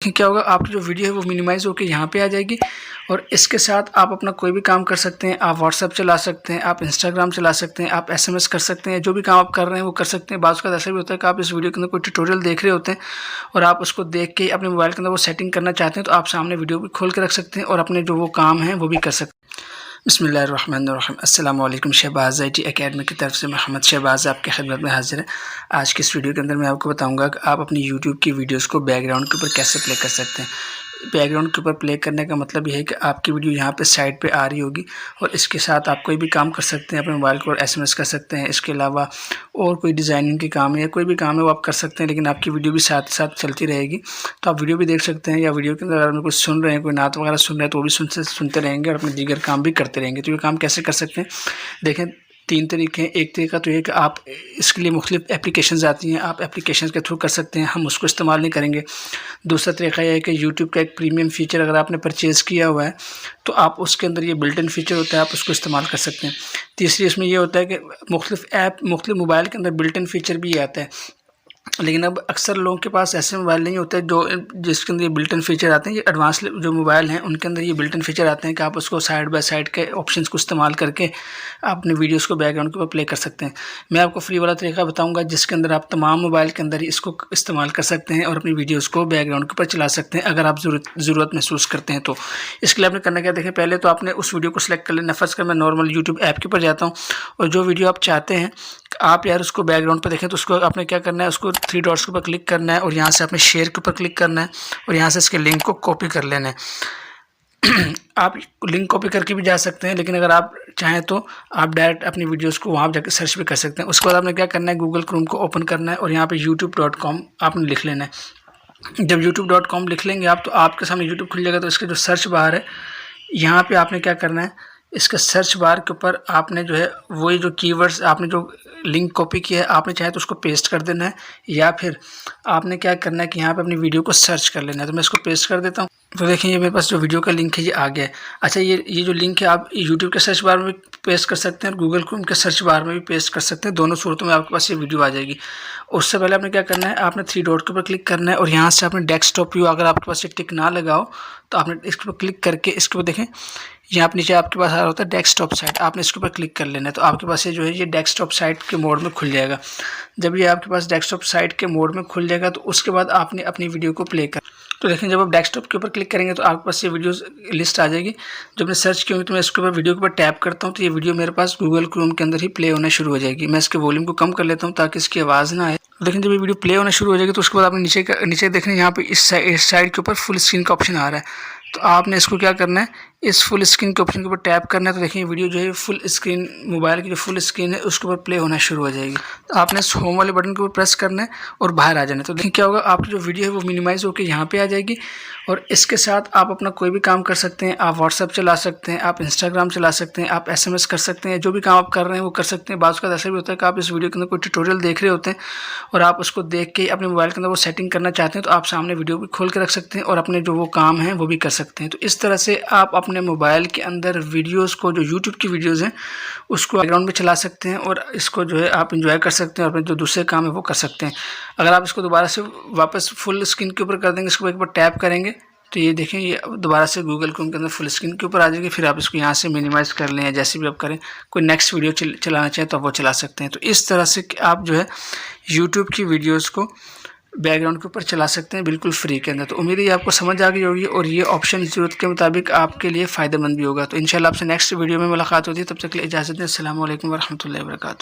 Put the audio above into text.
क्या होगा, आपकी जो वीडियो है वो मिनिमाइज़ होकर यहाँ पे आ जाएगी और इसके साथ आप अपना कोई भी काम कर सकते हैं। आप व्हाट्सएप चला सकते हैं, आप इंस्टाग्राम चला सकते हैं, आप एसएमएस कर सकते हैं, जो भी काम आप कर रहे हैं वो कर सकते हैं। बाज़ का ऐसा भी होता है कि आप इस वीडियो के अंदर कोई ट्यूटोरियल देख रहे होते हैं और आप उसको देख के अपने मोबाइल के अंदर वो सेटिंग करना चाहते हैं, तो आप सामने वीडियो भी खोल के रख सकते हैं और अपने जो वो काम हैं वो भी कर सकते हैं। बिस्मिल्लाहिर्रहमानिर्रहीम। अस्सलाम वालेकुम। शहबाज़ IT एकेडमी की तरफ से मोहम्मद शहबाज़ आपकी खिदमत में हाज़िर है। आज की इस वीडियो के अंदर मैं आपको बताऊंगा कि आप अपनी यूट्यूब की वीडियोस को बैकग्राउंड के ऊपर कैसे प्ले कर सकते हैं। बैकग्राउंड के ऊपर प्ले करने का मतलब ये है कि आपकी वीडियो यहाँ पे साइड पे आ रही होगी और इसके साथ आप कोई भी काम कर सकते हैं, अपने मोबाइल को SMS कर सकते हैं। इसके अलावा और कोई डिज़ाइनिंग के काम है या कोई भी काम है वो आप कर सकते हैं, लेकिन आपकी वीडियो भी साथ साथ चलती रहेगी। तो आप वीडियो भी देख सकते हैं या वीडियो के अंदर अगर कुछ सुन रहे हैं, कोई नात वगैरह सुन रहे हैं तो वो भी सुनते रहेंगे और अपने दीगर काम भी करते रहेंगे। तो ये काम कैसे कर सकते हैं, देखें 3 तरीके हैं। एक तरीका तो ये कि आप इसके लिए मुख्तलिफ एप्लीकेशंस आती हैं, आप एप्लीकेशंस के थ्रू कर सकते हैं, हम उसको इस्तेमाल नहीं करेंगे। दूसरा तरीका यह है कि यूट्यूब का एक प्रीमियम फ़ीचर अगर आपने परचेज़ किया हुआ है तो आप उसके अंदर ये बिल्ट इन फ़ीचर होता है, आप उसको इस्तेमाल कर सकते हैं। तीसरी इसमें यह होता है कि मुख्तलिफ मोबाइल के अंदर बिल्ट इन फ़ीचर भी आता है, लेकिन अब अक्सर लोगों के पास ऐसे मोबाइल नहीं होते जो जिसके अंदर ये बिल्ट इन फ़ीचर आते हैं। ये एडवांस जो मोबाइल हैं उनके अंदर ये बिल्ट इन फ़ीचर आते हैं कि आप उसको साइड बाय साइड के ऑप्शंस को इस्तेमाल करके अपने वीडियोस को बैकग्राउंड के ऊपर प्ले कर सकते हैं। मैं आपको फ्री वाला तरीका बताऊंगा जिसके अंदर आप तमाम मोबाइल के अंदर इसको इस्तेमाल कर सकते हैं और अपनी वीडियोज़ को बैकग्राउंड के ऊपर चला सकते हैं अगर आप ज़रूरत महसूस करते हैं तो। इसके लिए आपने करना क्या, देखें पहले तो आपने उस वीडियो को सिलेक्ट कर लेना। फ़र्ज़ कर मैं नॉर्मल यूट्यूब ऐप के ऊपर जाता हूँ और जो वीडियो आप चाहते हैं आप यार उसको बैकग्राउंड पर देखें तो उसको आपने क्या करना है, उसको 3 डॉट्स के ऊपर क्लिक करना है और यहाँ से आपने शेयर के ऊपर क्लिक करना है और यहाँ से इसके लिंक को कॉपी कर लेना है। आप लिंक कॉपी करके भी जा सकते हैं, लेकिन अगर आप चाहें तो आप डायरेक्ट अपनी वीडियोस को वहाँ जाकर सर्च भी कर सकते हैं। उसके बाद आपने क्या करना है, गूगल क्रोम को ओपन करना है और यहाँ पे youtube.com आपने लिख लेना है। जब youtube.com लिख लेंगे आप तो आपके सामने यूट्यूब खुल जाएगा। तो इसके जो सर्च बार है यहाँ पे आपने क्या करना है, इसके सर्च बार के ऊपर आपने जो है वही जो कीवर्ड्स आपने जो लिंक कॉपी किया है आपने चाहे तो उसको पेस्ट कर देना है, या फिर आपने क्या करना है कि यहाँ पे अपनी वीडियो को सर्च कर लेना है। तो मैं इसको पेस्ट कर देता हूँ। तो देखिए ये मेरे पास जो वीडियो का लिंक है ये आ गया है। अच्छा, ये जो लिंक है आप यूट्यूब के सर्च बार में भी पेस्ट कर सकते हैं और गूगल क्रोम के सर्च बार में भी पेस्ट कर सकते हैं। दोनों सूरतों में आपके पास ये वीडियो आ जाएगी। उससे पहले आपने क्या करना है, आपने 3 डॉट के ऊपर क्लिक करना है और यहाँ से आपने डेस्कटॉप व्यू, अगर आपके पास ये टिक ना लगाओ तो आपने इसके ऊपर क्लिक करके इसके ऊपर देखें यहाँ नीचे आपके पास आ रहा होता है डेस्कटॉप साइट, आपने इसके ऊपर क्लिक कर लेना है। तो आपके पास ये जो है ये डेस्कटॉप साइट के मोड में खुल जाएगा। जब ये आपके पास डेस्कटॉप साइट के मोड में खुल जाएगा तो उसके बाद आपने अपनी वीडियो को प्ले कर, तो देखें जब आप डेस्कटॉप के ऊपर क्लिक करेंगे तो आपके पास ये वीडियोस लिस्ट आ जाएगी। जब मैं सर्च की होंगी तो मैं इसके ऊपर वीडियो के ऊपर टैप करता हूँ तो ये वीडियो मेरे पास गूगल क्रोम के अंदर ही प्ले होना शुरू हो जाएगी। मैं इसके वॉल्यूम को कम कर लेता हूँ ताकि इसकी आवाज़ ना आए। लेकिन जब ये वीडियो प्ले होना शुरू हो जाएगी तो उसके बाद आपने नीचे देखना यहाँ पे इस साइड के ऊपर फुल स्क्रीन का ऑप्शन आ रहा है। तो आपने इसको क्या करना है, इस फुल स्क्रीन के ऑप्शन के ऊपर टैप करना है। तो देखिए वीडियो जो है फुल स्क्रीन, मोबाइल की जो फुल स्क्रीन है उसके ऊपर प्ले होना शुरू हो जाएगी। तो आपने इस होम वाले बटन के ऊपर प्रेस करना है और बाहर आ जाना है। तो देखिए क्या होगा, आपकी जो वीडियो है वो मिनिमाइज़ होकर यहाँ पे आ जाएगी और इसके साथ आप अपना कोई भी काम कर सकते हैं। आप व्हाट्सएप चला सकते हैं, आप इंस्टाग्राम चला सकते हैं, आप SMS कर सकते हैं, जो भी काम आप कर रहे हैं वो कर सकते हैं। बाज़ का ऐसा भी होता है कि आप इस वीडियो के अंदर कोई ट्यूटोरियल देख रहे होते हैं और आप उसको देख के अपने मोबाइल के अंदर वो सेटिंग करना चाहते हैं, तो आप सामने वीडियो भी खोल के रख सकते हैं और अपने जो वो काम हैं वो भी कर सकते हैं। तो इस तरह से आप अपने मोबाइल के अंदर वीडियोस को, जो यूट्यूब की वीडियोस हैं उसको बैकग्राउंड में चला सकते हैं और इसको जो है आप एंजॉय कर सकते हैं और अपने जो दूसरे काम है वो कर सकते हैं। अगर आप इसको दोबारा से वापस फुल स्क्रीन के ऊपर कर देंगे, इसको एक बार टैप करेंगे तो ये देखें ये दोबारा से गूगल क्रोम के अंदर फुल स्क्रीन के ऊपर आ जाएगी। फिर आप इसको यहाँ से मिनिमाइज़ कर लें या जैसे भी आप करें, कोई नेक्स्ट वीडियो चलाना चाहें तो आप वो चला सकते हैं। तो इस तरह से आप जो है यूट्यूब की वीडियोज़ को बैकग्राउंड के ऊपर चला सकते हैं बिल्कुल फ्री के अंदर। तो उम्मीद है ये आपको समझ आ गई होगी और ये ऑप्शन ज़रूरत के मुताबिक आपके लिए फ़ायदेमंद भी होगा। तो इंशाल्लाह आपसे नेक्स्ट वीडियो में मुलाकात होती है, तब तक के लिए इजाज़त दें। अस्सलामु अलैकुम वरहमतुल्लाहि वबरकातुहू।